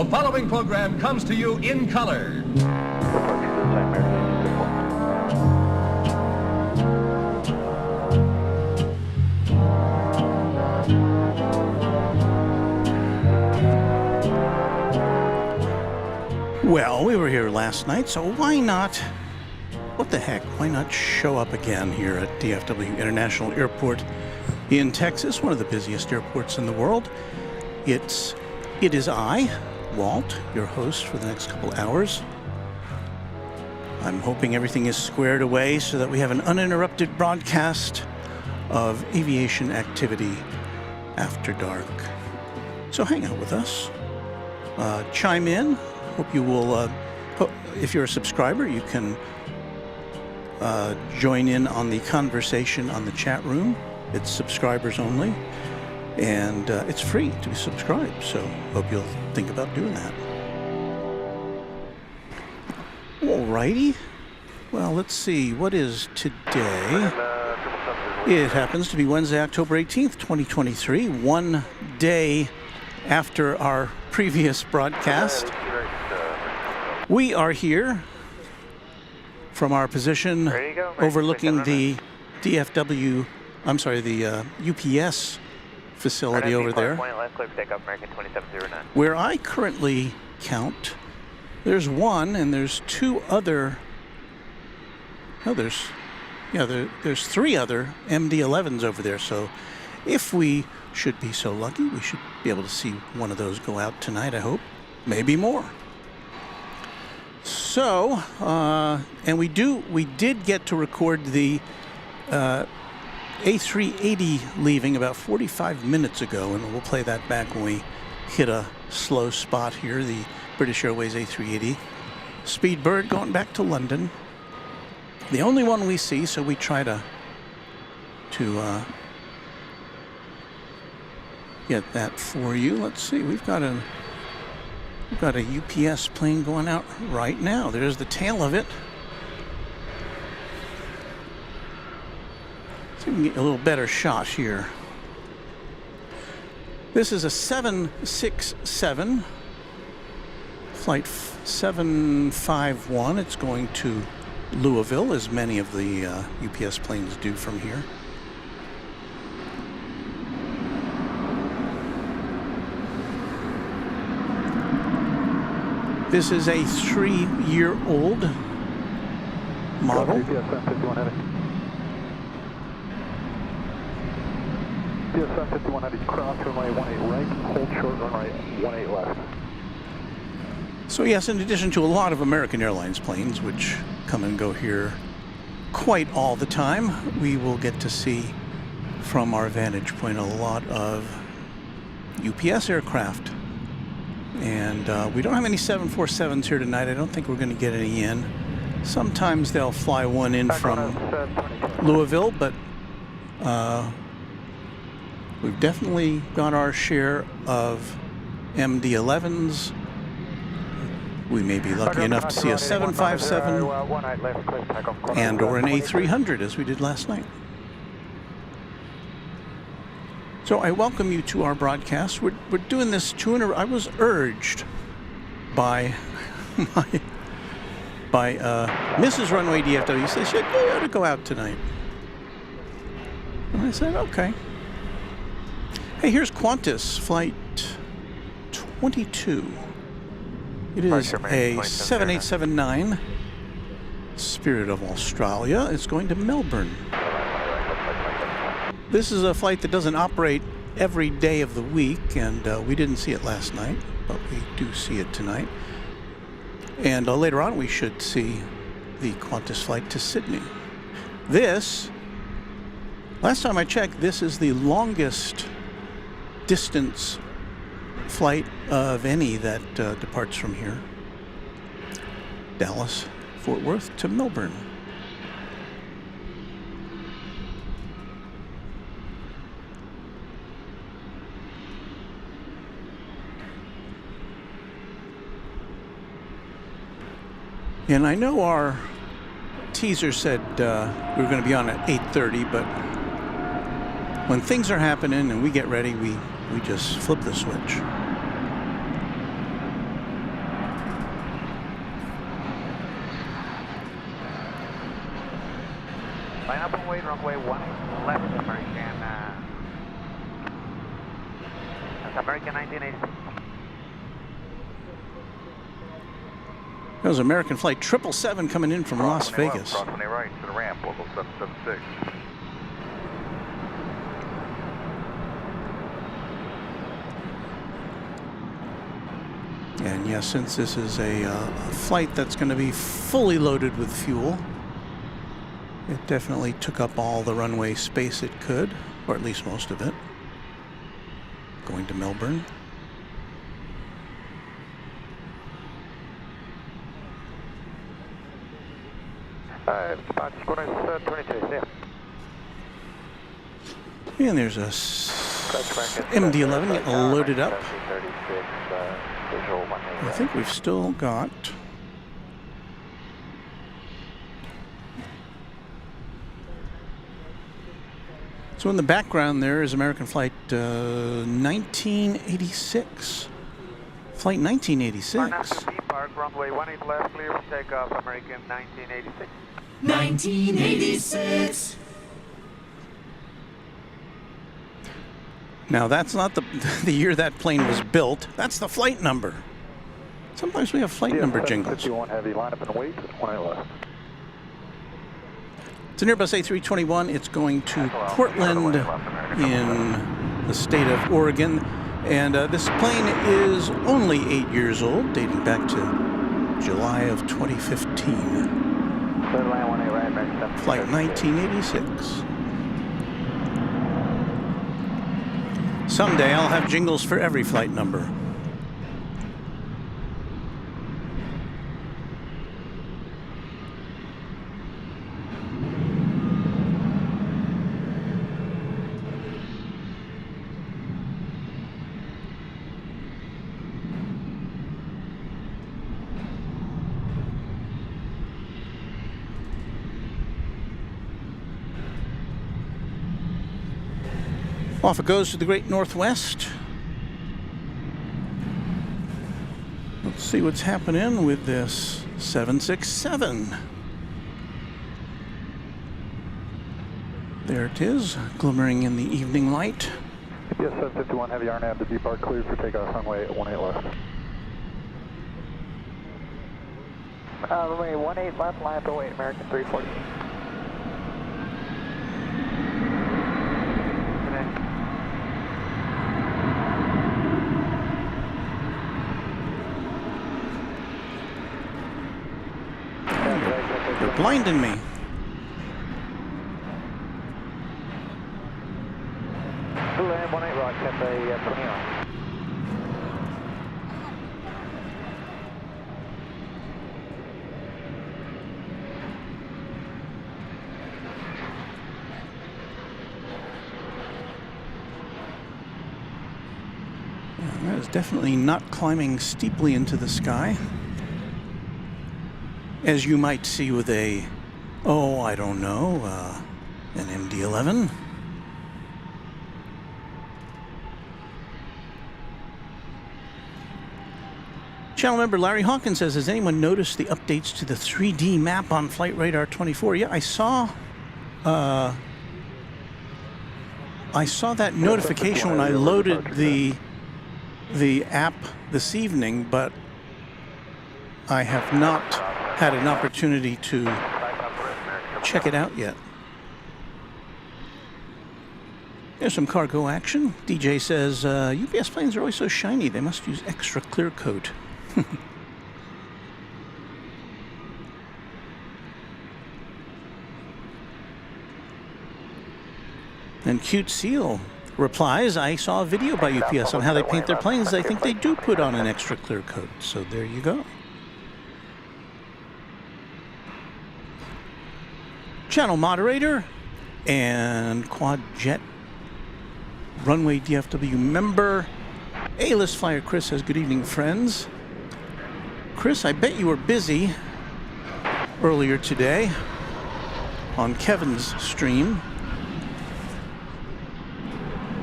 The following program comes to you in color. Well, we were here last night, so why not, what the heck, why not show up again here at DFW International Airport in Texas, one of the busiest airports in the world. It is I, Walt, your host for the next couple hours. I'm hoping everything is squared away so that we have an uninterrupted broadcast of aviation activity after dark. So hang out with us, chime in. Hope you will, if you're a subscriber, you can join in on the conversation on the chat room. It's subscribers only, and it's free to subscribe, so hope you'll think about doing that. Alrighty, well, let's see, what is today? It happens to be Wednesday, October 18th, 2023, one day after our previous broadcast. We are here from our position overlooking the DFW, I'm sorry, the UPS facility over there, where I currently count. There's one and there's two other, no, there's three other MD-11s over there. So if we should be so lucky, we should be able to see one of those go out tonight, I hope. Maybe more. So, and we did get to record the A380 leaving about 45 minutes ago, and we'll play that back when we hit a slow spot here, the British Airways A380. Speedbird going back to London. The only one we see, so we try to get that for you. Let's see, we've got a UPS plane going out right now. There's the tail of it. See if we can get a little better shot here. This is a 767, flight 751. It's going to Louisville, as many of the UPS planes do from here. This is a 3-year-old model. DSM 5100, cross runway 18 right, hold short runway 18 left. So yes, in addition to a lot of American Airlines planes, which come and go here quite all the time, we will get to see from our vantage point a lot of UPS aircraft. And we don't have any 747s here tonight. I don't think we're going to get any in. Sometimes they'll fly one in from Louisville, but we've definitely got our share of MD-11s. We may be lucky enough to see a 757 and or an A300 as we did last night. So I welcome you to our broadcast. We're doing this I was urged by Mrs. Runway DFW. She said, you ought to go out tonight. And I said, okay. Hey, here's Qantas flight 22. It is a 7879 Spirit of Australia. It's going to Melbourne. This is a flight that doesn't operate every day of the week, and we didn't see it last night, but we do see it tonight. And later on, we should see the Qantas flight to Sydney. Last time I checked, this is the longest distance flight of any that departs from here. Dallas, Fort Worth to Melbourne. And I know our teaser said we were going to be on at 8:30, but when things are happening and we get ready, we just flip the switch. runway 18 left, American. That's American 1986. That was American Flight 777 coming in from Las Vegas. Cross 20 right to the ramp, local 776. And yes, since this is a flight that's going to be fully loaded with fuel, it definitely took up all the runway space it could, or at least most of it, going to Melbourne. And there's a MD-11 getting loaded up. I think we've still got so in the background there is American Flight 1986. Flight 1986. Park, runway 18 left, clear for takeoff, American 1986. 1986. Now that's not the year that plane was built. That's the flight number. Sometimes we have flight number jingles. 51 heavy, line up and wait, 18 left. It's an Airbus A321. It's going to Portland in the state of Oregon. And this plane is only 8 years old, dating back to July of 2015. Flight 1986. Someday I'll have jingles for every flight number. Off it goes to the great northwest. Let's see what's happening with this 767. There it is, glimmering in the evening light. Yes, 751 heavy, RNAV to depart, cleared for takeoff, runway 18 left. Runway 18 left, line up and wait, American 340. You're blinding me. Land 18 right, Cafe 29. That is definitely not climbing steeply into the sky, as you might see with a, oh, I don't know, an MD-11. Channel member Larry Hawkins says, has anyone noticed the updates to the 3D map on Flight Radar 24? Yeah, I saw that notification when I loaded the app this evening, but I have not had an opportunity to check it out yet. There's some cargo action. DJ says, UPS planes are always so shiny, they must use extra clear coat. And Cute Seal replies, I saw a video by UPS on how they paint their planes. I think they do put on an extra clear coat. So there you go. Channel moderator and Quad Jet Runway DFW member A-list flyer Chris says, good evening, friends. Chris, I bet you were busy earlier today on Kevin's stream.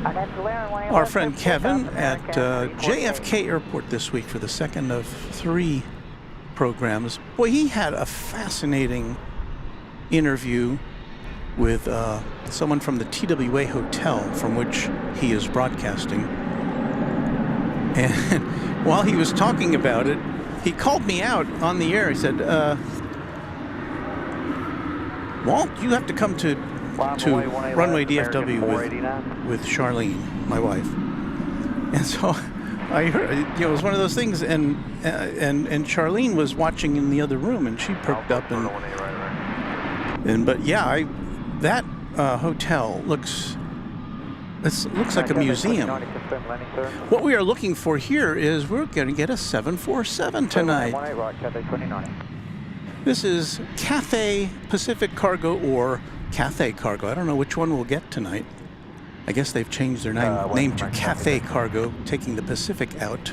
Our friend Kevin at JFK Airport this week for the second of 3 programs. Boy, he had a fascinating interview with someone from the TWA hotel from which he is broadcasting. And while he was talking about it, he called me out on the air. He said, Walt, you have to come to Runway DFW with Charlene, my wife. And so I heard, it was one of those things, and Charlene was watching in the other room, and she perked up, but yeah, that hotel looks like a museum. What we are looking for here is we're going to get a 747 tonight. This is Cathay Pacific Cargo or Cathay Cargo. I don't know which one we'll get tonight. I guess they've changed their name to Cathay Cargo, taking the Pacific out.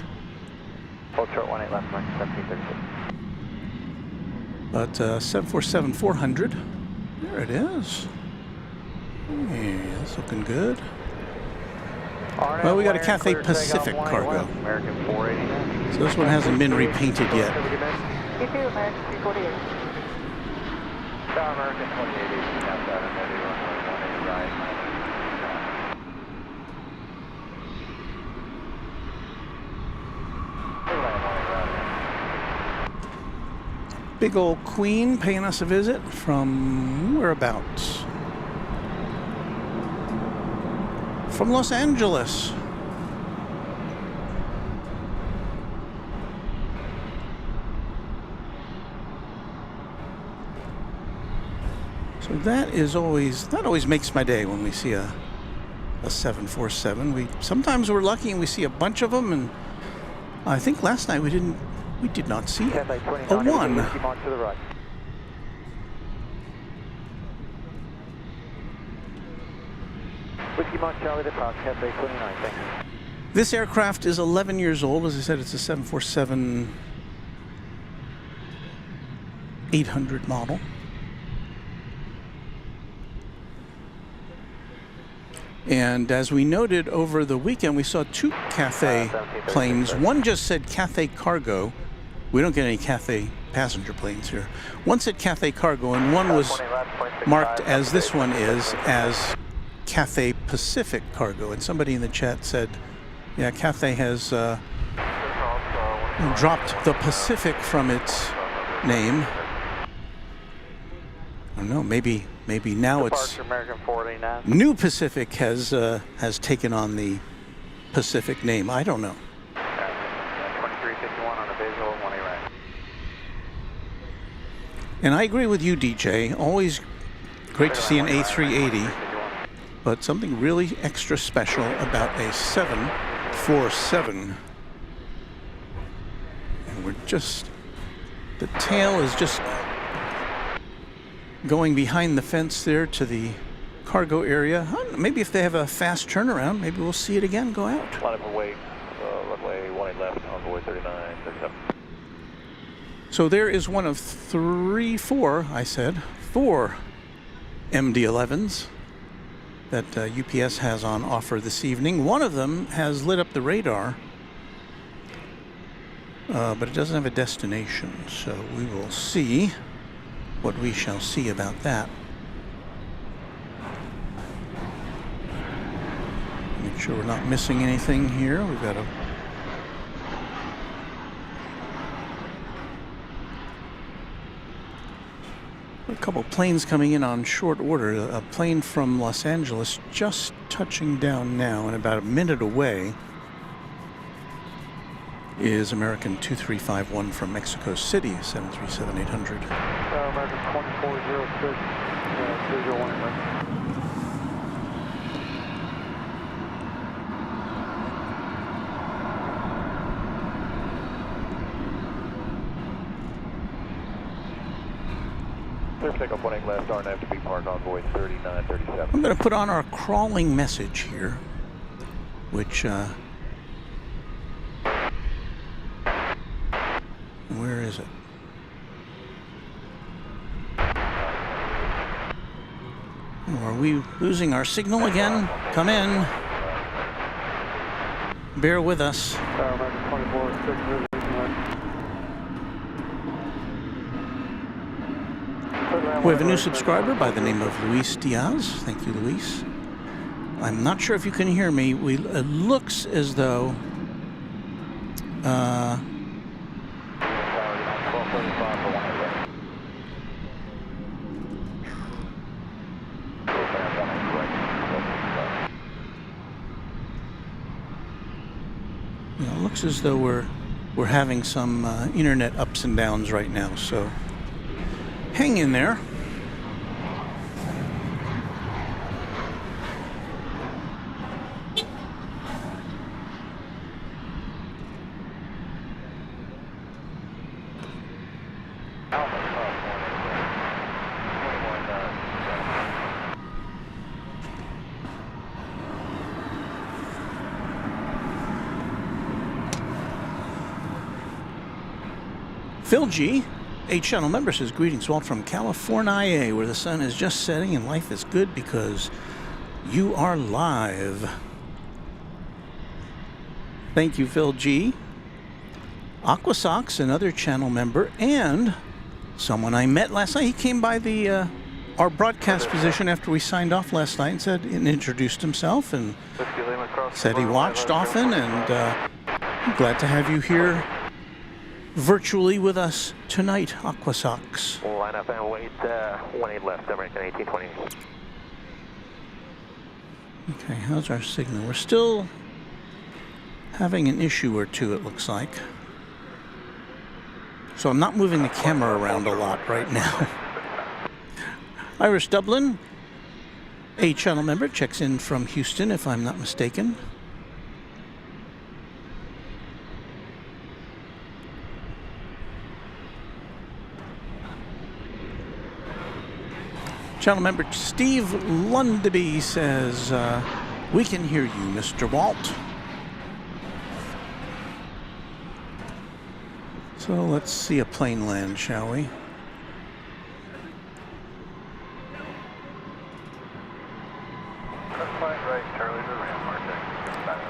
Hold short 18 left, 1736. But 747-400, there it is. Yeah, that's looking good. Well, we got a Cathay Pacific Cargo. So this one hasn't been repainted yet. American 2880, outside and ready, runway 18 right. Big old Queen paying us a visit from whereabouts? From Los Angeles. So that always makes my day when we see a 747. Sometimes we're lucky and we see a bunch of them, and I think last night we did not see a one. Whiskey Mont Charlie departs, Cathay 29, thanks. This aircraft is 11 years old. As I said, it's a 747-800 model. And as we noted over the weekend, we saw two Cathay planes. One just said Cathay Cargo. We don't get any Cathay passenger planes here. One said Cathay Cargo, and one was marked as this one is, as Cathay Pacific Cargo. And somebody in the chat said, yeah, Cathay has dropped the Pacific from its name. I don't know, maybe now it's New Pacific has taken on the Pacific name. I don't know. 2351 on a visual, 1 right. And I agree with you, DJ. Always great to see an A380, but something really extra special about a 747. And the tail is just going behind the fence there to the cargo area. Maybe if they have a fast turnaround, maybe we'll see it again go out. Line up and wait. Runway 18 left, envoy 39, 37. So there is one of four MD-11s that UPS has on offer this evening. One of them has lit up the radar, but it doesn't have a destination. So we will see what we shall see about that. Make sure we're not missing anything here. We've got a couple planes coming in on short order. A plane from Los Angeles just touching down now, and about a minute away is American 2351 from Mexico City, 737-800. American 2406, visual 1 right. Take up 18 left, RNAV to be parked on void 3937. I'm going to put on our crawling message here, which, where is it? Are we losing our signal again? Come in. Bear with us. American 2406, We have a new subscriber by the name of Luis Diaz. Thank you, Luis. I'm not sure if you can hear me. It looks as though... it looks as though we're having some internet ups and downs right now, so hang in there. Phil G, a channel member, says, greetings, Walt, from California, where the sun is just setting and life is good because you are live. Thank you, Phil G. Aquasox, another channel member, and someone I met last night. He came by the our broadcast position after we signed off last night and introduced himself and said he watched often, and I'm glad to have you here virtually with us tonight, Aquasox. Line up and wait, 18 left, American 1820. Okay, how's our signal? We're still having an issue or two, it looks like. So I'm not moving the camera around a lot right now. Irish Dublin, a channel member, checks in from Houston, if I'm not mistaken. Channel member Steve Lundaby says, we can hear you, Mr. Walt. So let's see a plane land, shall we?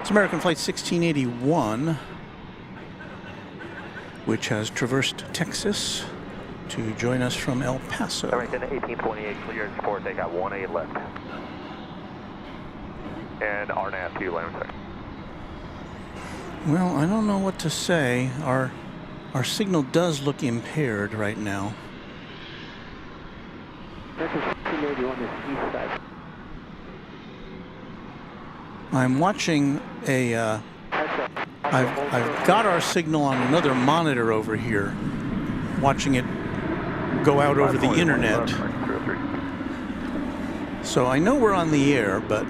It's American Flight 1681, which has traversed Texas to join us from El Paso. American 1828, cleared support, they got 18 left. And RNAV 2, land check. Well, I don't know what to say. Our signal does look impaired right now. I'm watching a, I've got our signal on another monitor over here, watching it go out over the internet. So I know we're on the air, but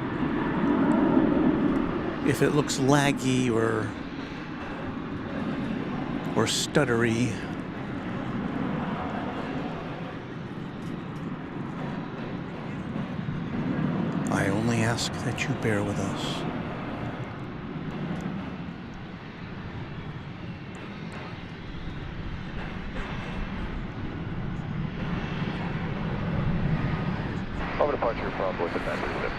if it looks laggy or stuttery, I only ask that you bear with us. Over departure from with the 937.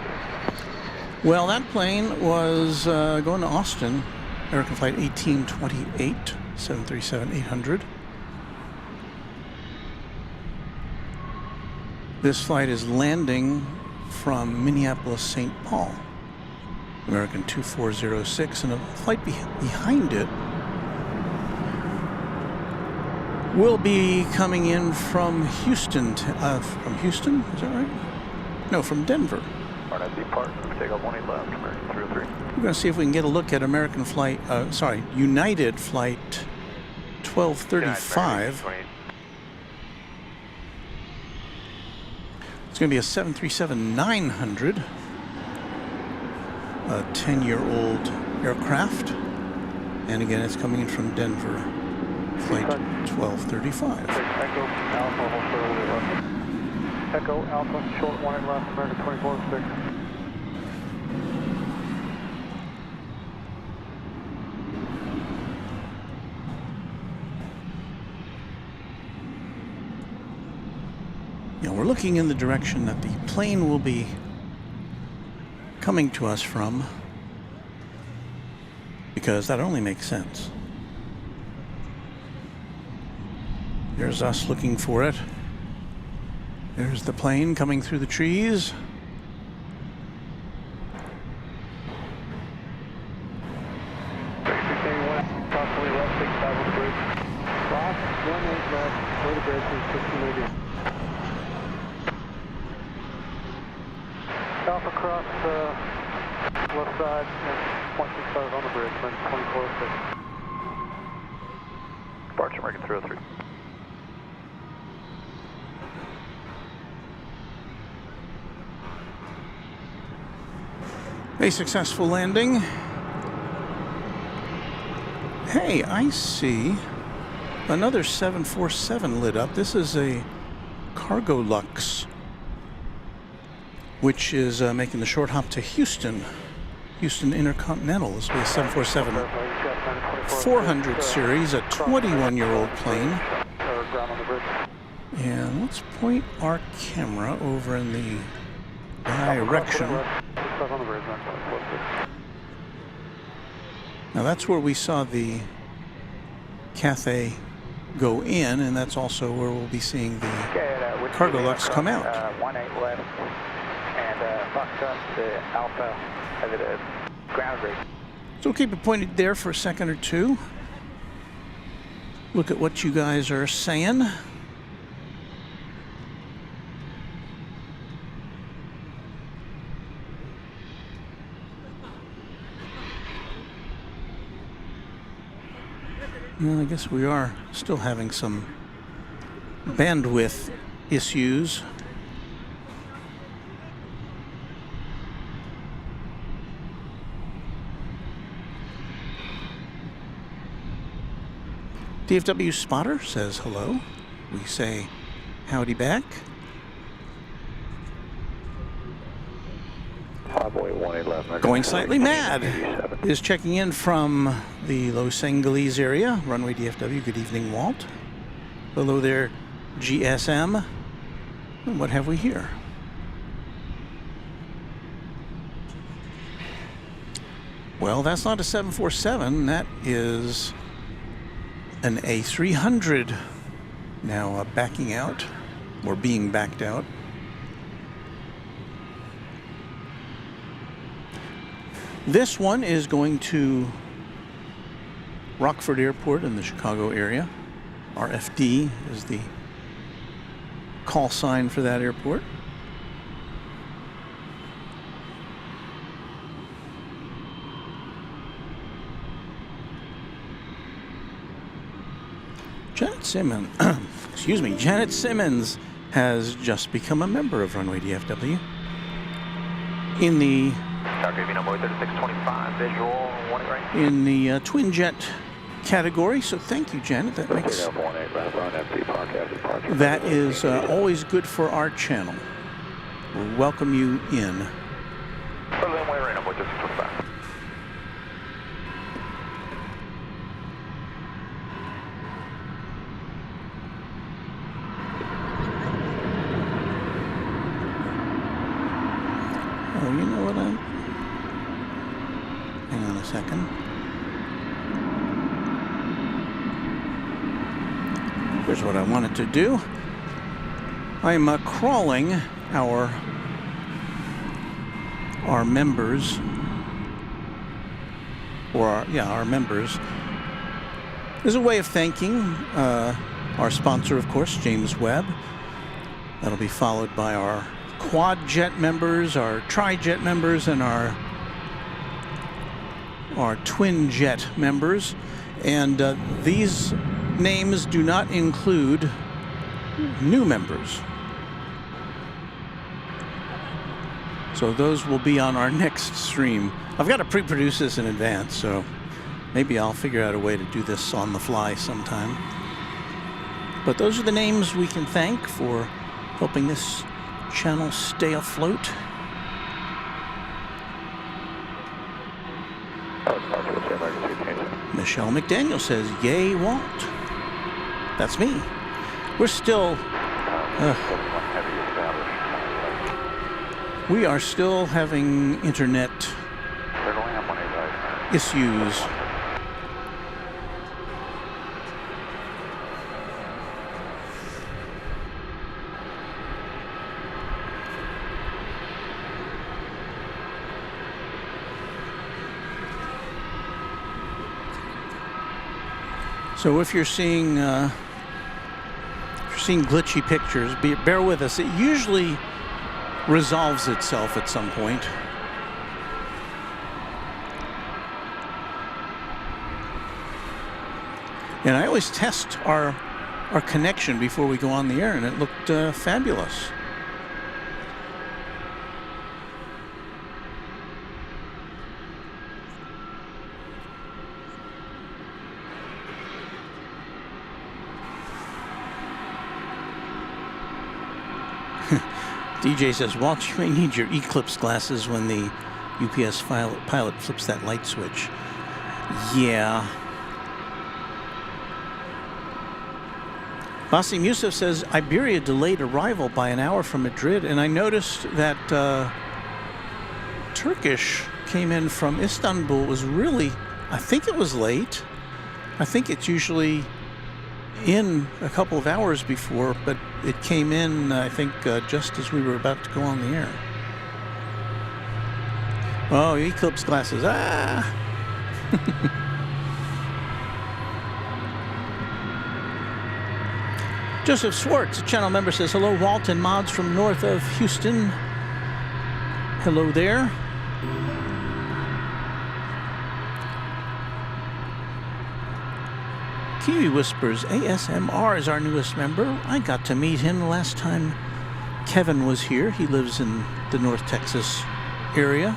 Well, that plane was going to Austin, American Flight 1828, 737-800. This flight is landing from Minneapolis, St. Paul, American 2406, and a flight behind it will be coming in from Houston. From Houston, is that right? No, from Denver. RNAV depart, take off 18 left, American 303. We're going to see if we can get a look at American Flight, United Flight 1235. It's going to be a 737-900, a 10-year-old aircraft. And again, it's coming in from Denver, Flight 1235. Echo Alpha, hold short left. Echo Alpha, short 18 left, American 2406. We're looking in the direction that the plane will be coming to us from, because that only makes sense. There's us looking for it. There's the plane coming through the trees. Possibly left 65 on the bridge. Lost, 18 left, over the bridge, 1680. Alpha cross left side, and 165 on the bridge, then 2406. Departure American 303. A successful landing. Hey, I see another 747 lit up. This is a Cargo Lux, which is making the short hop to Houston. Houston Intercontinental. This will be a 747 400 series, a 21-year-old plane. And let's point our camera over in the direction. Now that's where we saw the Cathay go in, and that's also where we'll be seeing the Cargo Lux come out. 18 left, and Foxtrot to Alpha, have it at ground rate. So we'll keep it pointed there for a second or two. Look at what you guys are saying. Well, I guess we are still having some bandwidth issues. DFW Spotter says hello. We say howdy back. Going Slightly Mad is checking in from the Los Angeles area. Runway DFW, good evening, Walt. Hello there, GSM. And what have we here? Well, that's not a 747. That is an A300 now backing out, or being backed out. This one is going to Rockford Airport in the Chicago area. RFD is the call sign for that airport. Janet Simmons, excuse me, Janet Simmons has just become a member of Runway DFW. In the in the twin jet category, so thank you, Janet. That makes that is always good for our channel. We'll welcome you in. Oh, you know what? Hang on a second. Here's what I wanted to do. I'm crawling our members, or our members. As a way of thanking our sponsor, of course, James Webb. That'll be followed by our quad jet members, our tri-jet members, and our twin jet members. And these names do not include new members. So those will be on our next stream. I've got to pre-produce this in advance, so maybe I'll figure out a way to do this on the fly sometime. But those are the names we can thank for helping this channel stay afloat. Michelle McDaniel says, "Yay, Walt." That's me. We're still... we are still having internet issues. So if you're seeing glitchy pictures, bear with us. It usually resolves itself at some point. And I always test our connection before we go on the air, and it looked fabulous. DJ says, Walt, you may need your eclipse glasses when the UPS pilot flips that light switch. Yeah. Basim Yusuf says, Iberia delayed arrival by an hour from Madrid, and I noticed that Turkish came in from Istanbul. Was really, I think it was late. I think it's usually in a couple of hours before, but it came in, I think, just as we were about to go on the air. Oh, eclipse glasses. Ah! Joseph Swartz, a channel member, says, hello, Walt and mods from north of Houston. Hello there. Kiwi Whispers ASMR is our newest member. I got to meet him the last time Kevin was here. He lives in the North Texas area.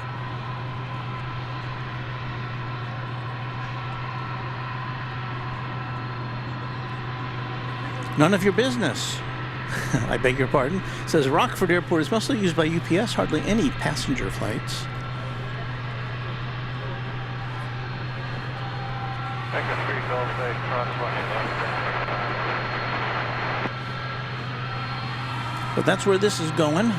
None of your business. I beg your pardon. It says Rockford Airport is mostly used by UPS, hardly any passenger flights. But that's where this is going.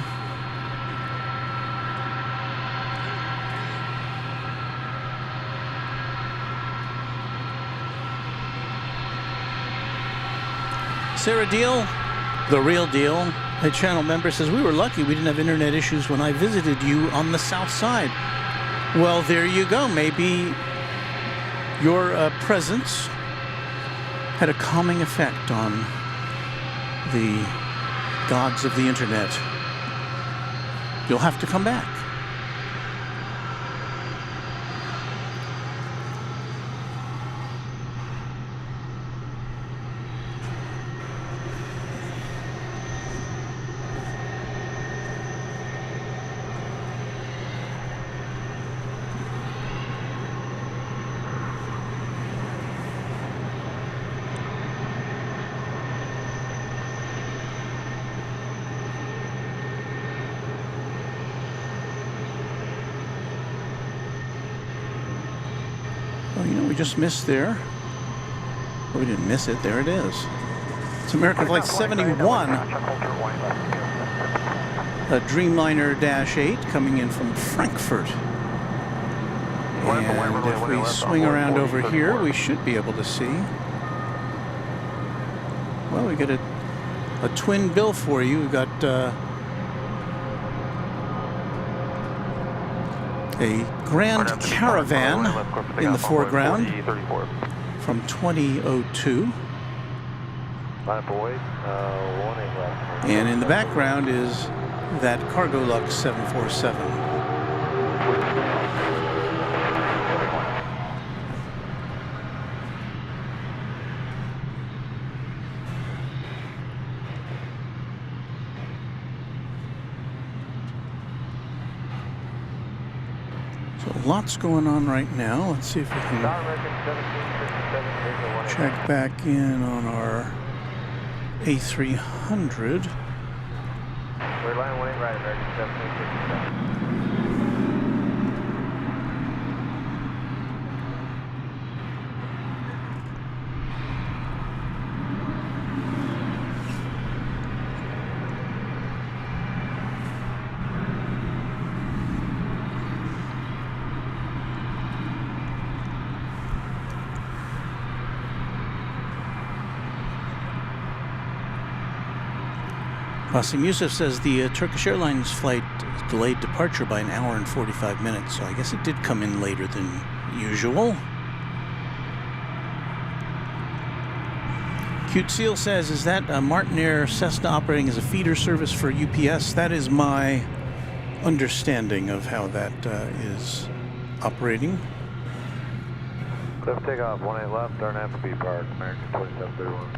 Sarah Deal, the real deal, a channel member, says, we were lucky we didn't have internet issues when I visited you on the south side. Well, there you go. Maybe your presence had a calming effect on the gods of the internet. You'll have to come back. Just missed there. Well, we didn't miss it. There it is. It's American Flight 71. A Dreamliner Dash 8 coming in from Frankfurt. And if we swing around over here, we should be able to see. Well, we get a twin bill for you. We've got a Grand Caravan in the foreground from 2002. And in the background is that Cargo Lux 747. Lots going on right now. Let's see if we can check back in on our A300. We're line 18 right, American 1757. Basim Yusuf says the Turkish Airlines flight delayed departure by an hour and 45 minutes, so I guess it did come in later than usual. Cute Seal says, is that a Martinair Cessna operating as a feeder service for UPS? That is my understanding of how that is operating. Cliff takeoff, 18 left, turn FB Park, American 2731.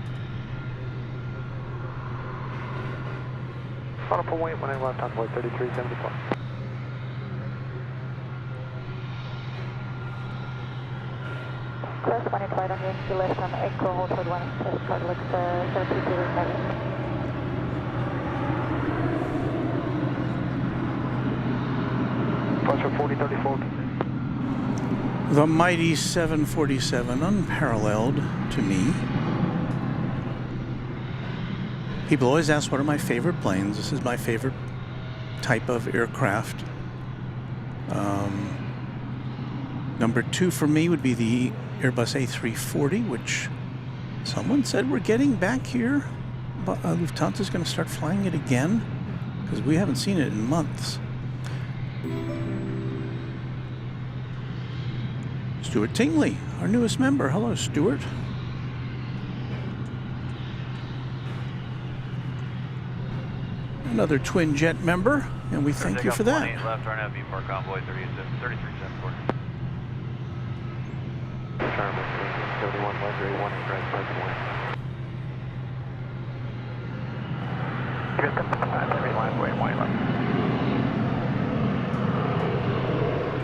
On full weight, 18 left, on flight 3374. Cliff, 18 flight on the NC list on Echo, hold toward 1, test card looks 722 negative. Departure 4034. The mighty 747, unparalleled to me. People always ask what are my favorite planes. This is my favorite type of aircraft. Number 2 for me would be the Airbus A340, which someone said we're getting back here. But Lufthansa is going to start flying it again because we haven't seen it in months. Stuart Tingley, our newest member. Hello, Stuart. Another twin jet member, and we thank you for that. 18 left, turn FB Park, convoy 3374. Charmin 71, luxury 1, right side to 1. Here's the 5 last way, 1 left.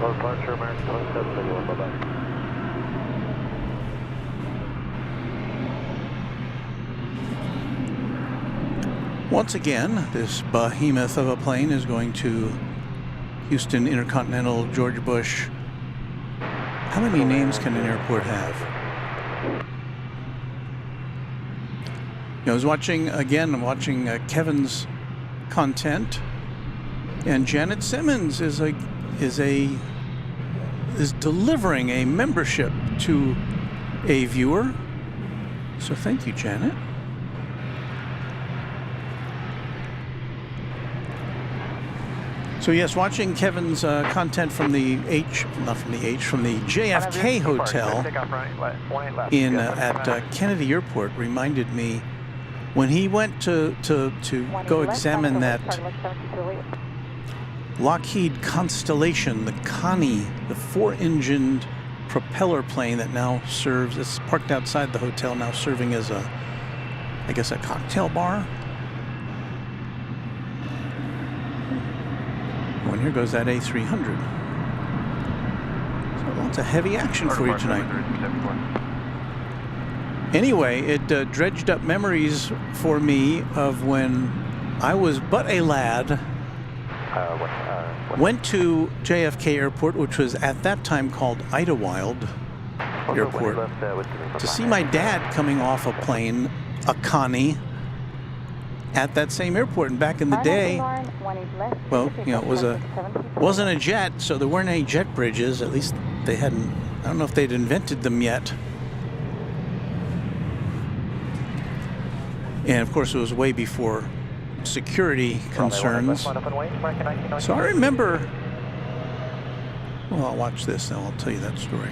Low departure, American 2731, bye-bye. Once again, this behemoth of a plane is going to Houston Intercontinental George Bush. How many names can an airport have? I was watching, again, I'm watching Kevin's content, and Janet Simmons is delivering a membership to a viewer. So thank you, Janet. So yes, watching Kevin's content from the JFK Hotel at Kennedy Airport reminded me when he went to go examine that Lockheed Constellation, the Connie, the 4-engined propeller plane that now serves, it's parked outside the hotel, now serving as a, I guess, a cocktail bar. Oh, and here goes that A300. So lots of heavy action for you tonight. Anyway, it dredged up memories for me of when I was but a lad, went to JFK Airport, which was at that time called Idlewild Airport, to see my dad coming off a plane, a Connie, at that same airport. And back in the day, well, you know, it wasn't a jet, so there weren't any jet bridges. At least they hadn't, I don't know if they'd invented them yet. And of course, it was way before security concerns. So I remember, well, I'll watch this and I'll tell you that story.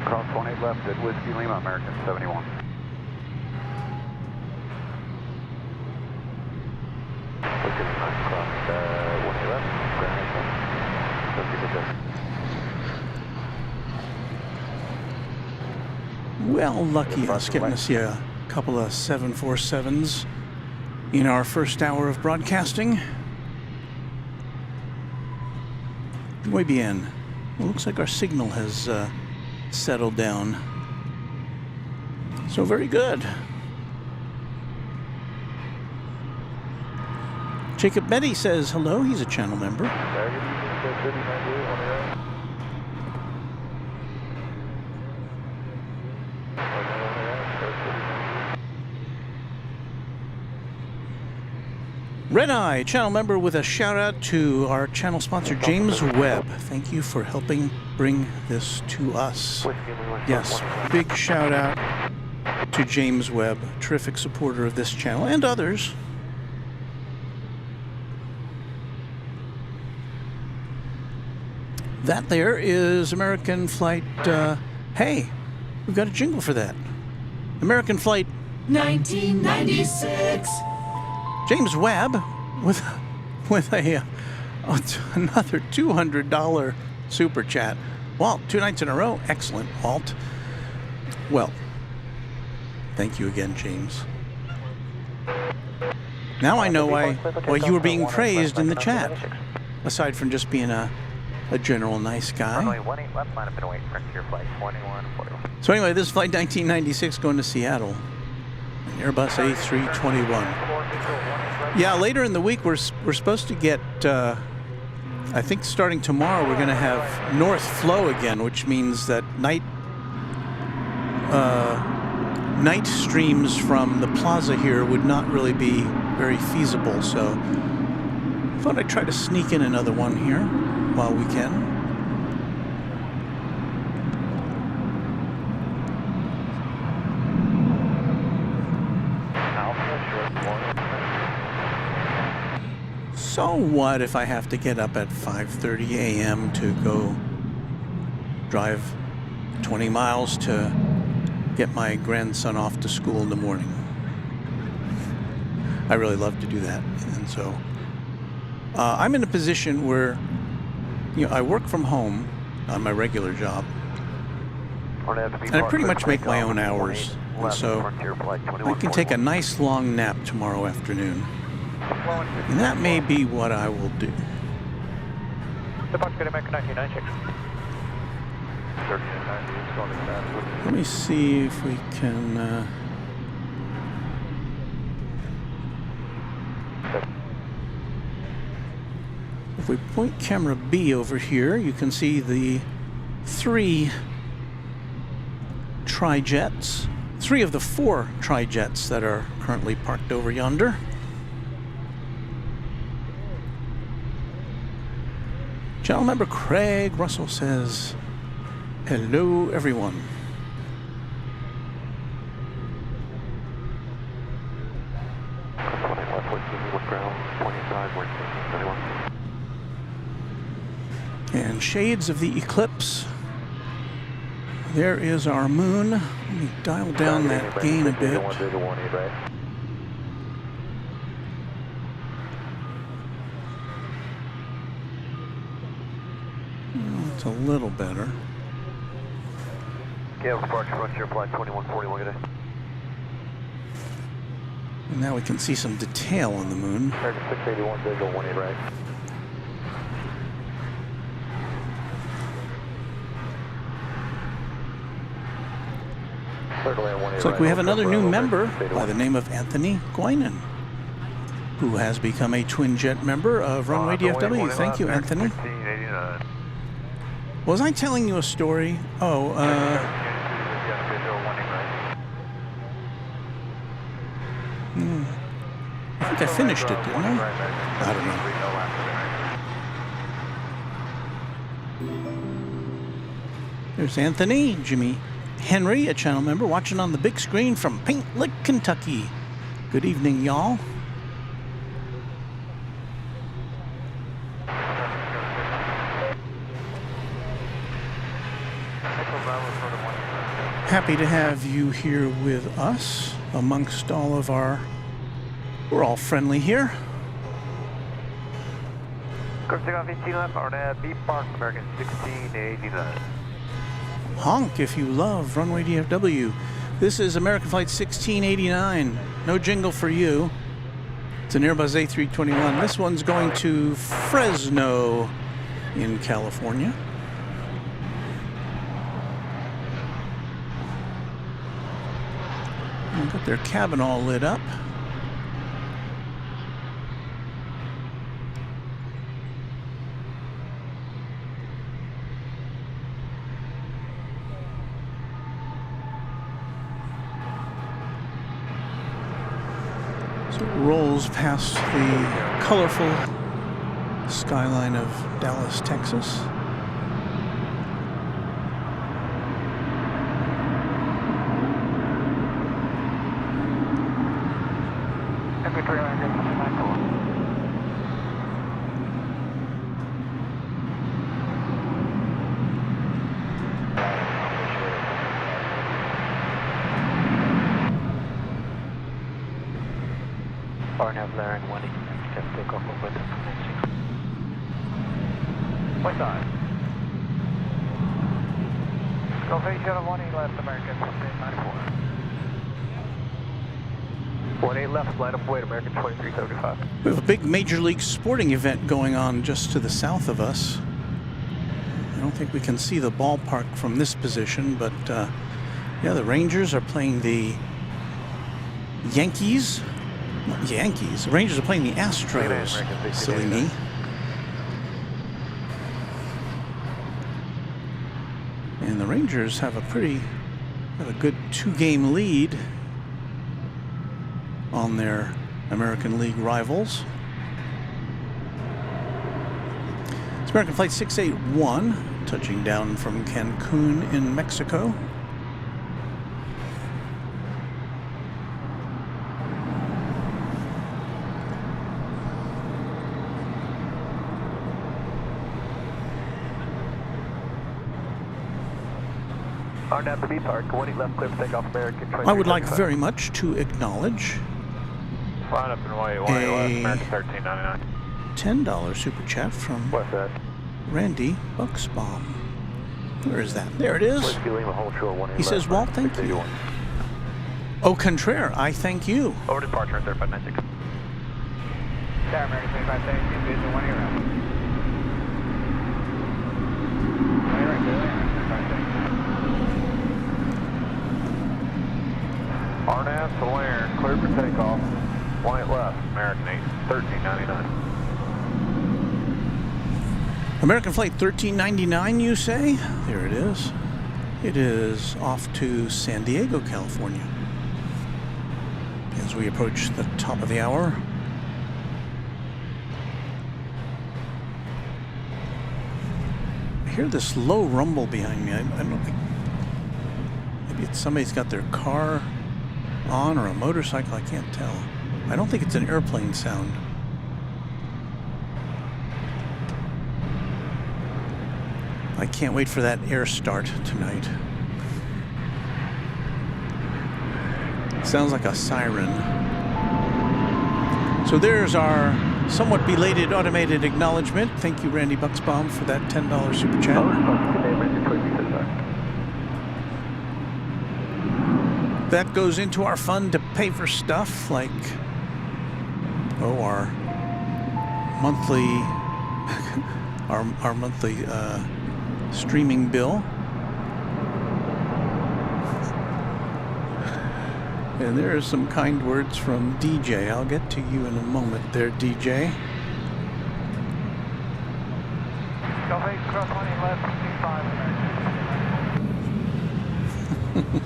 Cross 18 left at Whiskey Lima, American 71. Whiskey Lima, cross 18 left, Well, lucky us getting to see a couple of 747s in our first hour of broadcasting. Muy bien. Well, looks like our signal has settled down. So very good. Jacob Betty says hello. He's a channel member. Red Eye, channel member, with a shout out to our channel sponsor, James Webb. Thank you for helping bring this to us. Yes, big shout out to James Webb, terrific supporter of this channel and others. That there is American Flight, hey, we've got a jingle for that. American Flight 1996. James Webb with a another $200 super chat. Walt, 2 nights in a row. Excellent, Walt. Well, thank you again, James. Now I know why you were being praised in the chat, aside from just being a general nice guy. So anyway, this is Flight 1996 going to Seattle. An Airbus A321. Yeah, later in the week we're supposed to get, I think starting tomorrow we're going to have north flow again, which means that night streams from the plaza here would not really be very feasible. So I thought I'd try to sneak in another one here while we can. So what if I have to get up at 5:30 a.m. to go drive 20 miles to get my grandson off to school in the morning? I really love to do that. And so I'm in a position where, you know, I work from home on my regular job, and I pretty much make my own hours. And so I can take a nice long nap tomorrow afternoon. And that may be what I will do. Let me see if we can... if we point camera B over here, you can see the 3 tri-jets. 3 of the 4 tri-jets that are currently parked over yonder. Channel member Craig Russell says, hello everyone. And shades of the eclipse. There is our moon. Let me dial down that gain a bit. It's a little better. And now we can see some detail on the moon. Looks like we have another new member by the name of Anthony Guinan, who has become a twin jet member of Runway DFW. Thank you, Anthony. Was I telling you a story? Oh, I think I finished it, didn't I? I don't know. There's Anthony, Jimmy Henry, a channel member, watching on the big screen from Paint Lick, Kentucky. Good evening, y'all. Happy to have you here with us amongst all of our... We're all friendly here. Honk if you love Runway DFW. This is American Flight 1689. No jingle for you. It's an Airbus A321. This one's going to Fresno in California. Got their cabin all lit up. So it rolls past the colorful skyline of Dallas, Texas. Barnab Laren 1 accept takeoff over the 96. What time? Aviation 18 left American 1594. 18 left, line up weight, American 2375. We have a big Major League sporting event going on just to the south of us. I don't think we can see the ballpark from this position, but yeah, the Rangers are playing the Yankees. Not Yankees. The Rangers are playing the Astros. Silly me. And the Rangers have a good 2-game lead on their American League rivals. It's American Flight 681, touching down from Cancun in Mexico. Arnab to B Park, 18 left, clear for takeoff, American 2375. I would like very much to acknowledge Line up and away, 18 left, American 1399. $10 super chat from What's that? Randy Bucksbaum. Where is that? There it is. Whiskey Lima, hold short, 18 He says, Walt, thank you. 681. Au contraire, I thank you. Over departure, 3596. Tower American 2570, vision 1 around. Arnab to Laren, clear for takeoff, 18 left. American 8, 1399. American Flight 1399, you say? There it is. It is off to San Diego, California. As we approach the top of the hour. I hear this low rumble behind me. I don't think... Maybe it's somebody's got their car on or a motorcycle. I can't tell. I don't think it's an airplane sound. I can't wait for that air start tonight. Sounds like a siren. So there's our somewhat belated automated acknowledgement. Thank you, Randy Bucksbaum, for that $10 super chat. That goes into our fund to pay for stuff like, our monthly, our monthly streaming bill. And there are some kind words from DJ. I'll get to you in a moment there, DJ. Aviation cross 18 left, 55 American.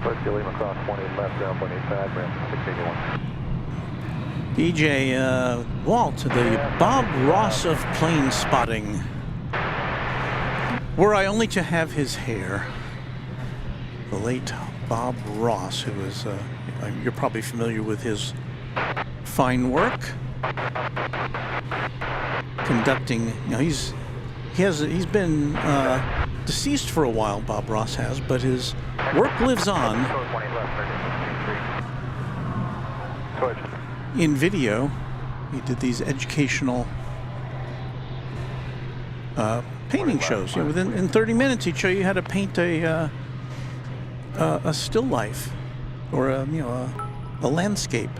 Whiskey Lima cross 18 left, ground 185, ramp 681. DJ Walt, the Bob Ross of plane spotting. Were I only to have his hair. The late Bob Ross, who is, you're probably familiar with his fine work. Conducting, he's been deceased for a while, Bob Ross has, but his work lives on in video. He did these educational painting shows. In 30 minutes, he'd show you how to paint a still life or a landscape.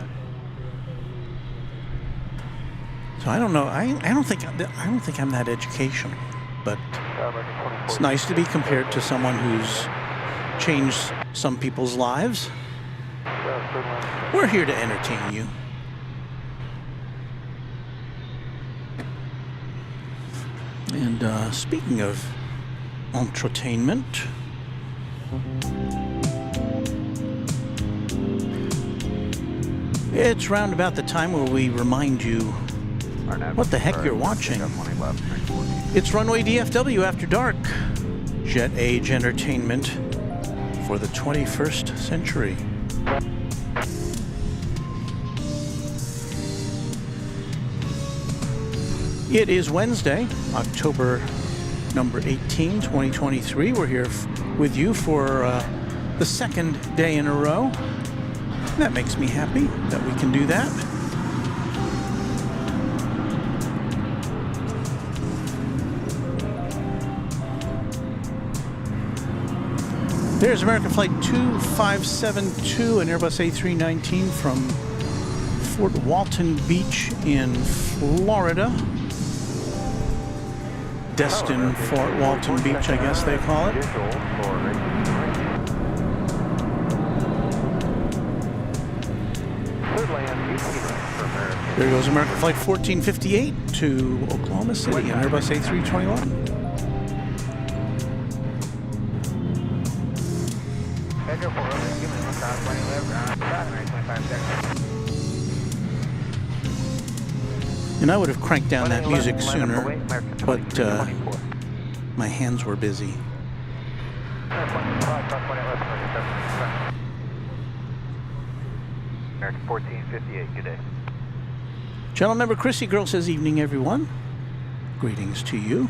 So I don't know. I don't think I'm that educational, but it's nice to be compared to someone who's changed some people's lives. We're here to entertain you. And speaking of entertainment, It's round about the time where we remind you what the heck you're watching. It's Runway DFW After Dark, Jet Age Entertainment for the 21st century. It is Wednesday, October number 18, 2023. We're here with you for the second day in a row. That makes me happy that we can do that. There's American Flight 2572, an Airbus A319 from Fort Walton Beach in Florida. Destin Fort Walton Beach, I guess they call it. There goes American Flight 1458 to Oklahoma City, an Airbus A321. And I would have cranked down that music sooner, but my hands were busy. American 1458, good day. Channel member Chrissy Girl says, evening everyone. Greetings to you.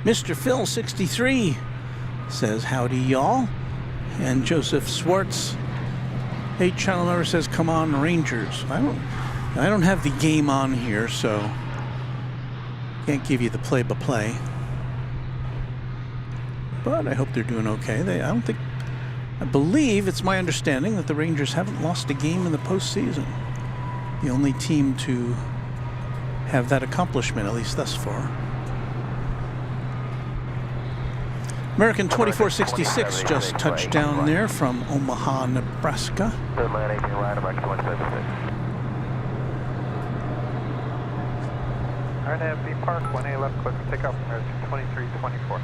Mr. Phil 63 says, howdy y'all. And Joseph Swartz, hey, channel member, says, come on Rangers. I don't have the game on here, so can't give you the play-by-play. But I hope they're doing okay. I believe it's my understanding that the Rangers haven't lost a game in the postseason. The only team to have that accomplishment, at least thus far. American 2466 just touched down there from Omaha, Nebraska. RNFB Park, 1A left, clear for takeoff, American 2324.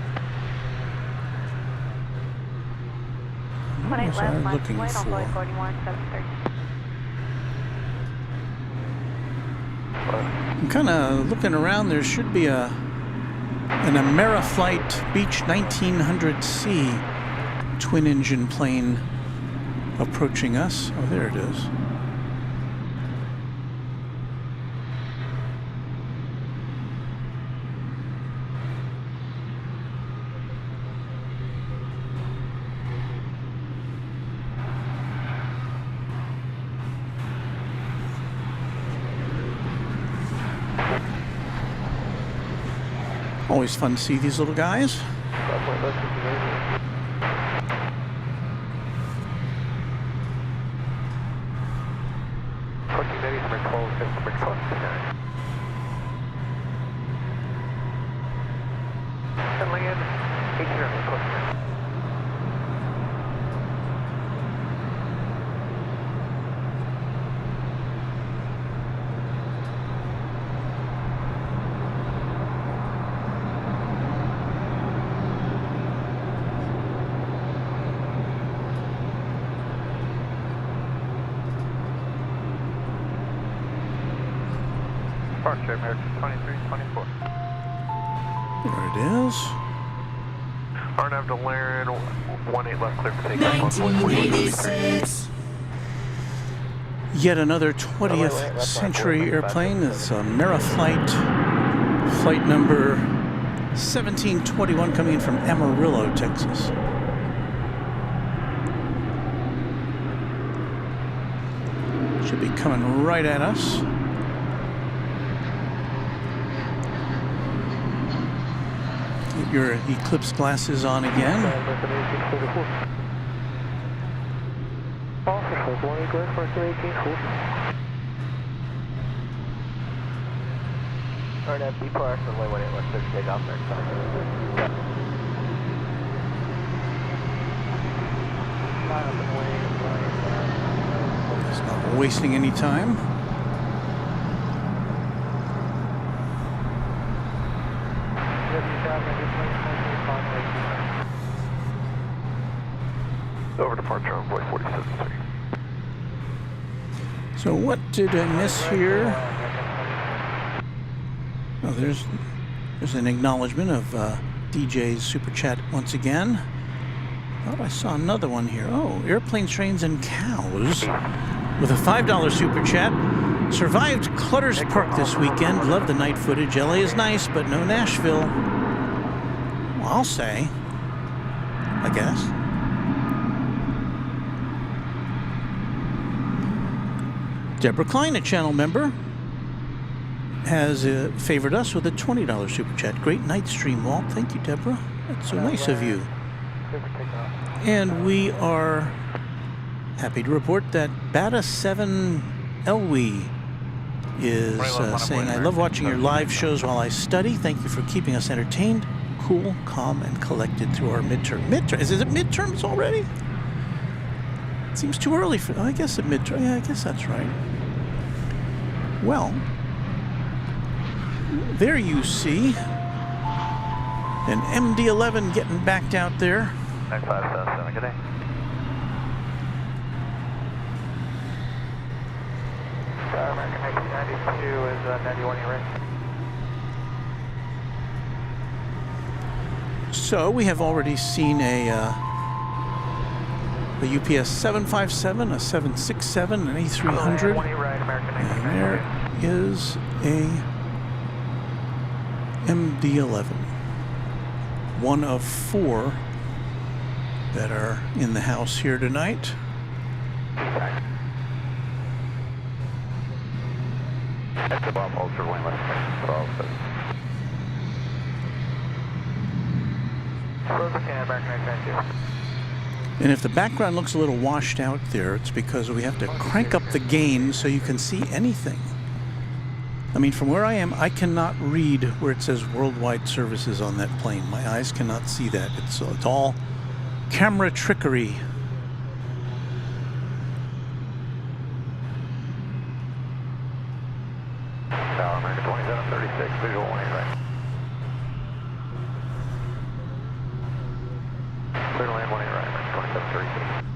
What was I looking for? I'm kind of looking around. There should be an Ameriflight Beech 1900C twin-engine plane approaching us. Oh, there it is. Always fun to see these little guys. Departure, American 2324. There it is. RNAV to Laren, 18 left, clear for takeoff. 1986. Yet another 20th century airplane. It's Ameriflight flight number 1721 coming in from Amarillo, Texas. Should be coming right at us. Get your eclipse glasses on again. RNFB Park, runway 18 left, clear for takeoff, American 25. It's not wasting any time. Over departure on Runway 47. So what did I miss here? Oh, there's an acknowledgement of DJ's super chat once again. Thought I saw another one here. Oh, airplanes, trains, and cows with a $5 super chat. Survived Clutters Park this weekend. Love the night footage. LA is nice, but no Nashville. Well, I'll say. I guess. Deborah Klein, a channel member, has favored us with a $20 super chat. Great night stream, Walt. Thank you, Deborah. That's so nice of you. And we are happy to report that Bata 7 Elwi is saying, I love watching your live shows while I study. Thank you for keeping us entertained, cool, calm, and collected through our midterm. Is it midterms already? It seems too early for, I guess at midterm. Yeah, I guess that's right. Well, there you see an MD-11 getting backed out there. 9577, good day. American 1992 is 91 right. So we have already seen a UPS 757, a 767, an A300, and there is a MD-11. One of 4 that are in the house here tonight. At the Bob Ultra Wing, And if the background looks a little washed out there, it's because we have to crank up the gain so you can see anything. I mean, from where I am, I cannot read where it says worldwide services on that plane. My eyes cannot see that. It's all camera trickery. Tower America 2736, visual 1 right. Clear to land 1 right, America 2736.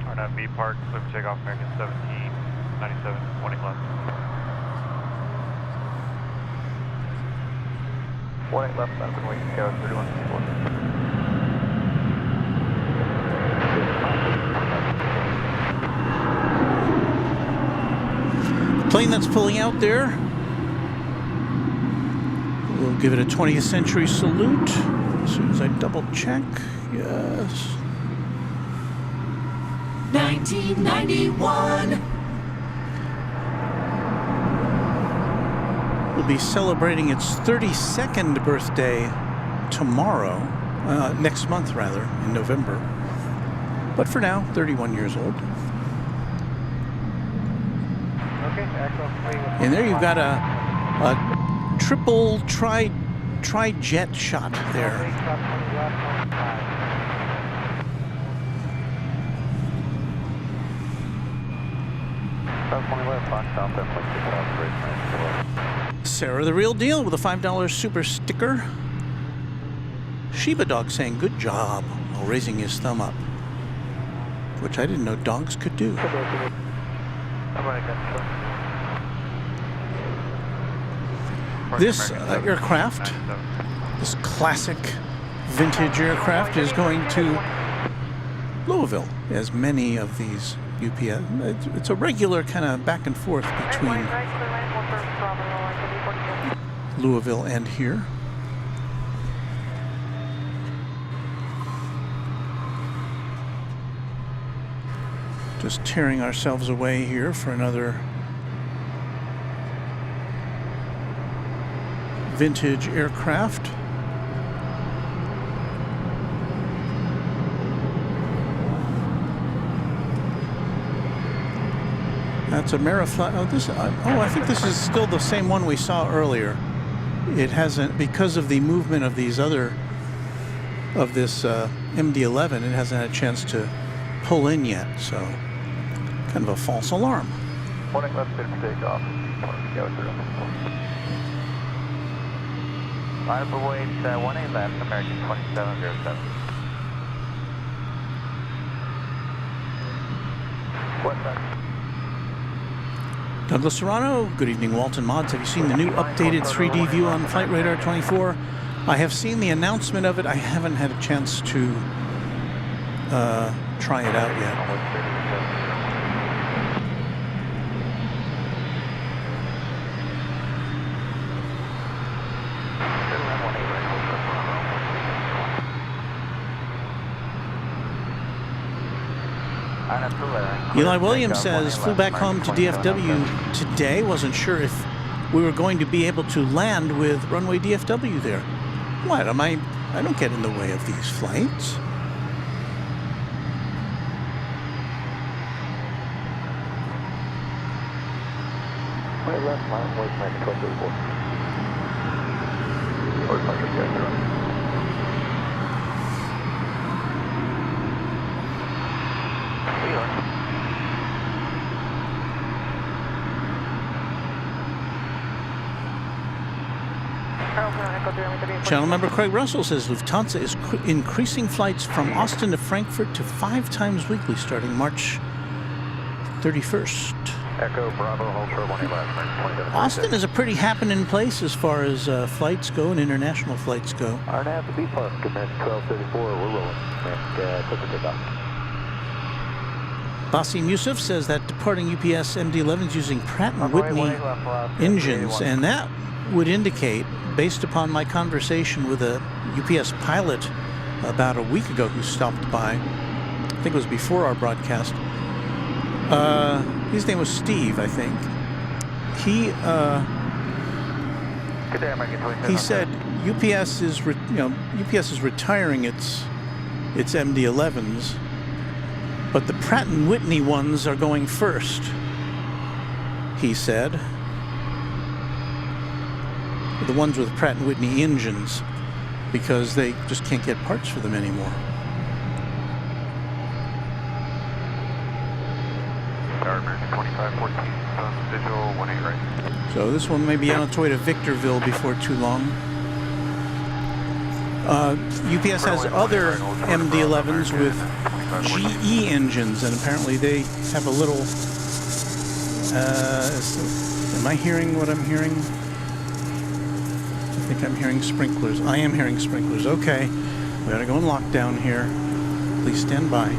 RNAV B Park, clear for takeoff, American 1797, 20 left. 18 left, left and wait, go 3164. Plane that's pulling out there. We'll give it a 20th century salute as soon as I double check. Yes. 1991. Will be celebrating its 32nd birthday tomorrow, next month rather, in November. But for now, 31 years old. And there you've got a triple tri-jet shot there. Sarah the Real Deal with a $5 super sticker. Shiba Dog saying good job while raising his thumb up, which I didn't know dogs could do. This aircraft, this classic vintage aircraft, is going to Louisville, as many of these UPS. It's a regular kind of back and forth between Louisville and here. Just tearing ourselves away here for another vintage aircraft. That's a Marifly. I think this is still the same one we saw earlier. It hasn't, because of the movement of these other, of this MD-11, it hasn't had a chance to pull in yet, so kind of a false alarm. 18 left, clear for takeoff. 20 go through. Line up await 18 left, American 2707. Westbound. Douglas Serrano, good evening, Walton Mods. Have you seen the new updated 3D view on Flight Radar 24? I have seen the announcement of it. I haven't had a chance to try it out yet. Eli Williams says, flew back home to DFW today. Wasn't sure if we were going to be able to land with Runway DFW there. What am I don't get in the way of these flights. Right left, line, wait, 1234. Wait, 1234. Channel member Craig Russell says Lufthansa is increasing flights from Austin to Frankfurt to 5 times weekly starting March 31st. Echo Bravo, hold short 18 left. Austin is a pretty happening place as far as flights go and international flights go. RNAV to B plus, command 1234, we're rolling. And click the takeoff. Basim Yusuf says that departing UPS MD-11s using Pratt & Whitney engines, and that would indicate, based upon my conversation with a UPS pilot about a week ago who stopped by, I think it was before our broadcast. His name was Steve, I think. He said UPS is UPS is retiring its MD-11s, but the Pratt & Whitney ones are going first, he said. The ones with Pratt & Whitney engines, because they just can't get parts for them anymore. American 2514, visual 18 right. So this one may be on its way to Victorville before too long. UPS has other MD-11s with GE engines, and apparently they have a little... am I hearing what I'm hearing? I think I'm hearing sprinklers. I am hearing sprinklers. Okay. We gotta go in lockdown here. Please stand by.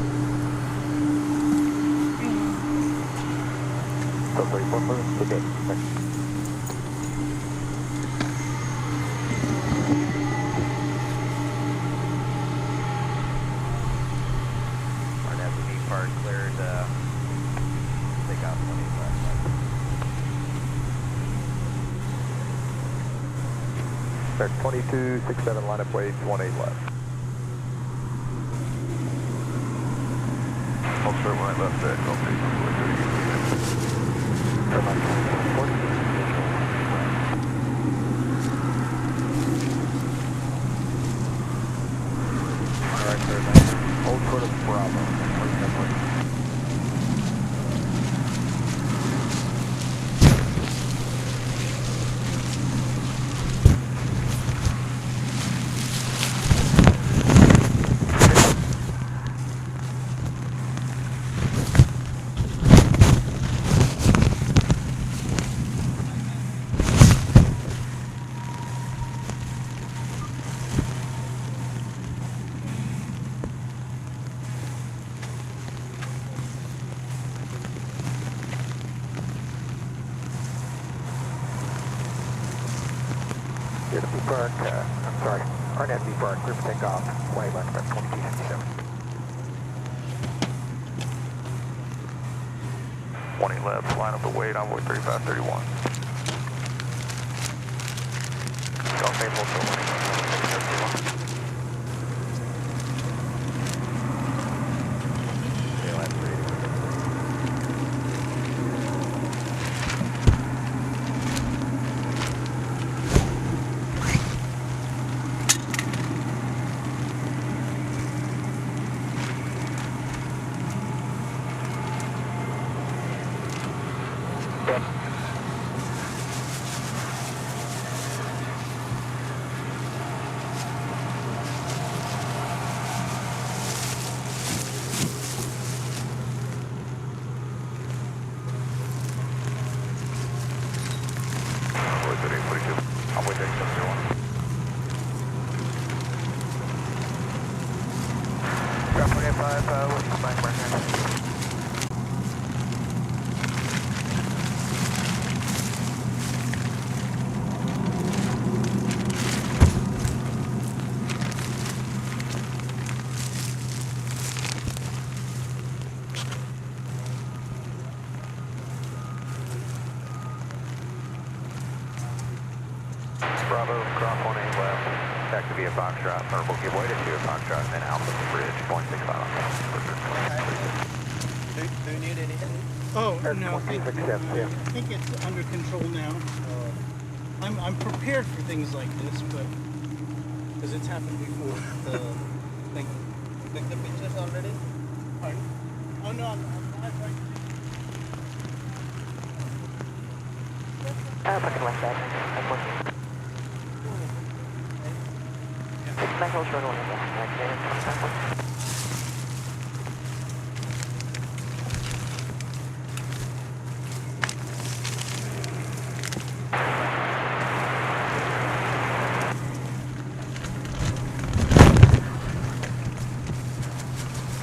Start 2267, line up weight 18 left. Hold short right left there, go big. Alright, sir, hold short of Bravo. DFW Park, I'm sorry, RNFD Park, clear for takeoff, 20 left, 2257. 20 left, line up the weight, envoy 3531. Golf Maple, 20 left, 3531. I'm with DFW. Ground 45, what's your flying partner? Bravo, cross 18 left, back to be a Foxtrot, or we'll give way to a Foxtrot, and then Alpha Bridge, 0.65 on Do you need anything? Oh, no, I 26 steps, yeah. think it's under control now. I'm prepared for things like this, but because it's happened before. Take the pictures already? Pardon? Oh no, I'm Fucking west side. I'm working. Back hold short one, yeah.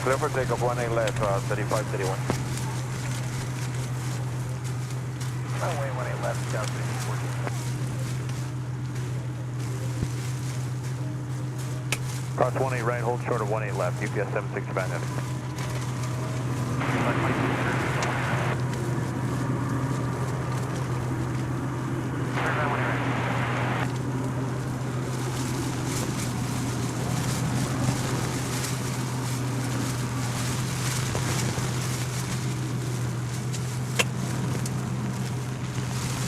Clear for takeoff, 18 left, 35, 31. Runway 18 left, down 14. Cross 18 right, hold short of 18 left, UPS 76 magnetic.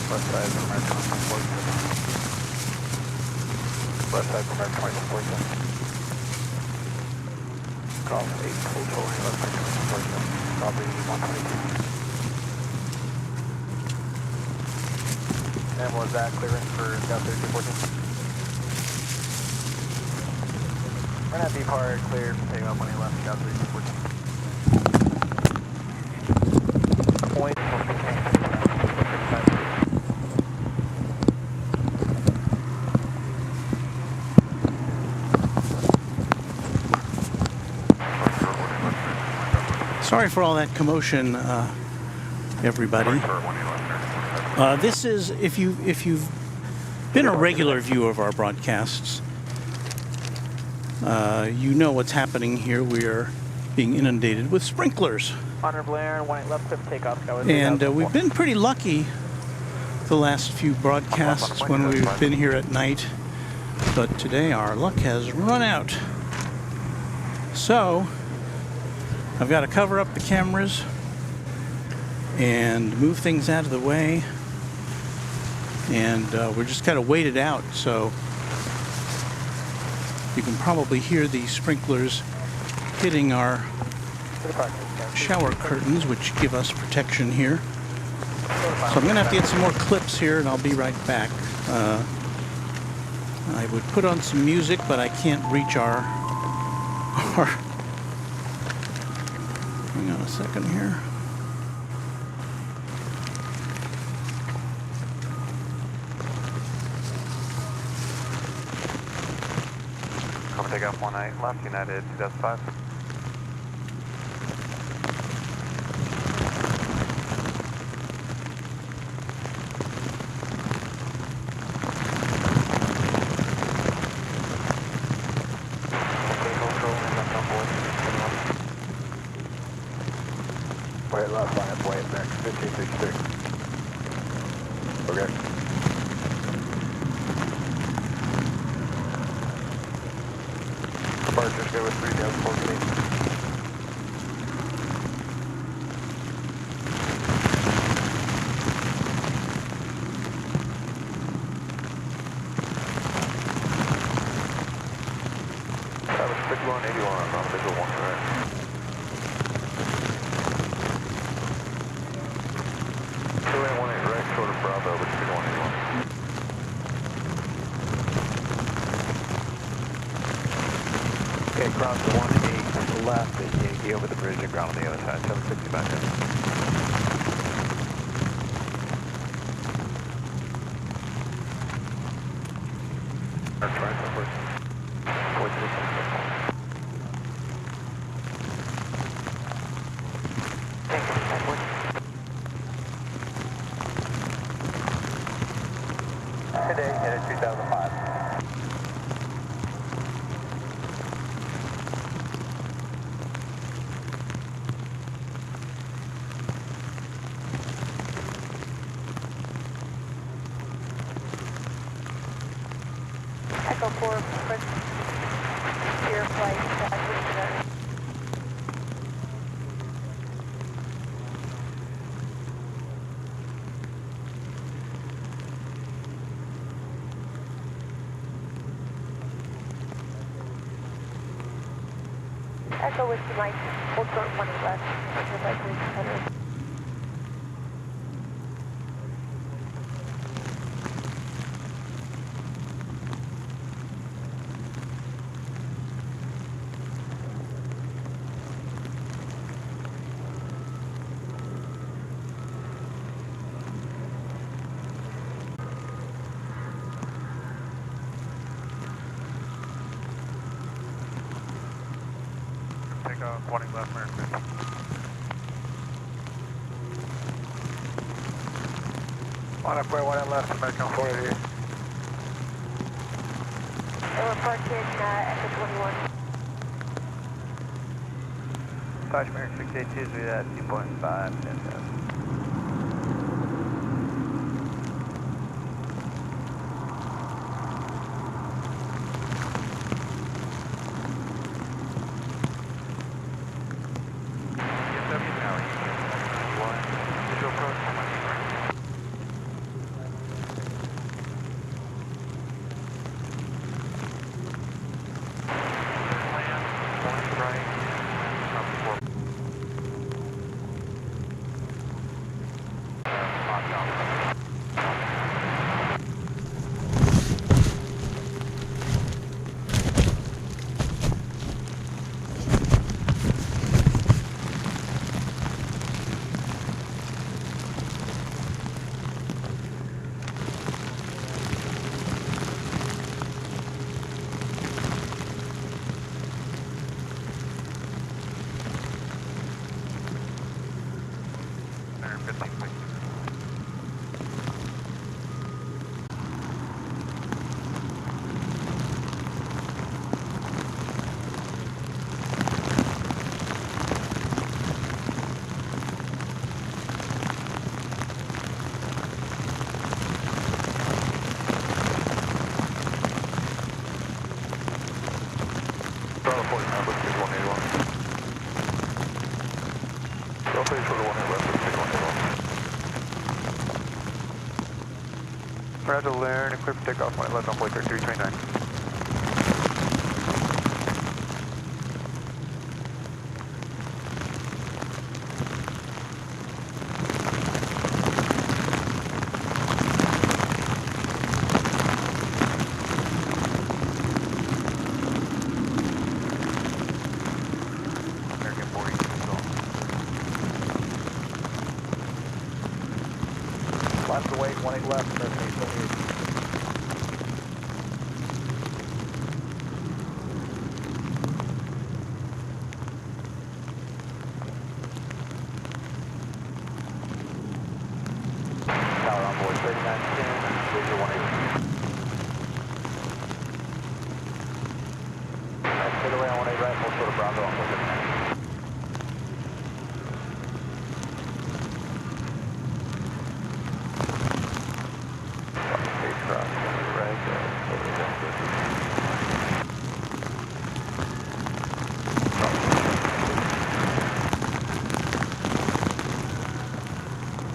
Left side from American 147. Left side from American 147. Golf 8, hold short, left side from 147. Copy 122. And was that clearance for South 3214? We're gonna be hard clear for taking up 18 left, South 3214. Point. sorry for all that commotion, everybody. This is if you've been a regular viewer of our broadcasts, you know what's happening here. We are being inundated with sprinklers. Honor Blair, 18 left, clear for takeoff. And we've been pretty lucky the last few broadcasts when we've been here at night, but today our luck has run out. So I've got to cover up the cameras and move things out of the way, and we're just kind of waited out, so you can probably hear the sprinklers hitting our shower curtains, which give us protection here. So I'm going to have to get some more clips here, and I'll be right back. I would put on some music, but I can't reach our hang on a second here. Come take off 18 left, United 2005. Wait, left line up, wait, next, 1563. Okay. Departures go with 3014. That was 5181 on visual 1, right? Two and 1 southbound 18 left at Yankee over the bridge and ground on the other side. 760 back in. Our trying to work. Today, headed 2005. Echo 4, quick clear flight, Houston. Echo Whiskey Mike, hold short 1 left, your right to competitor. Take a 20 left, American. On up, 1 left, American 480. We're parked in Echo 21. Flash American 682 is at 2.5, 10,000. Roger, learn and clear for takeoff, 1 left on point 3329. American 480 last away, 18 left, American 828. Tower on board, 3910, visual 180. Take away on 18 right, full short of Bravo on board 39.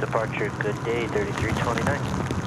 Departure, good day, 3329.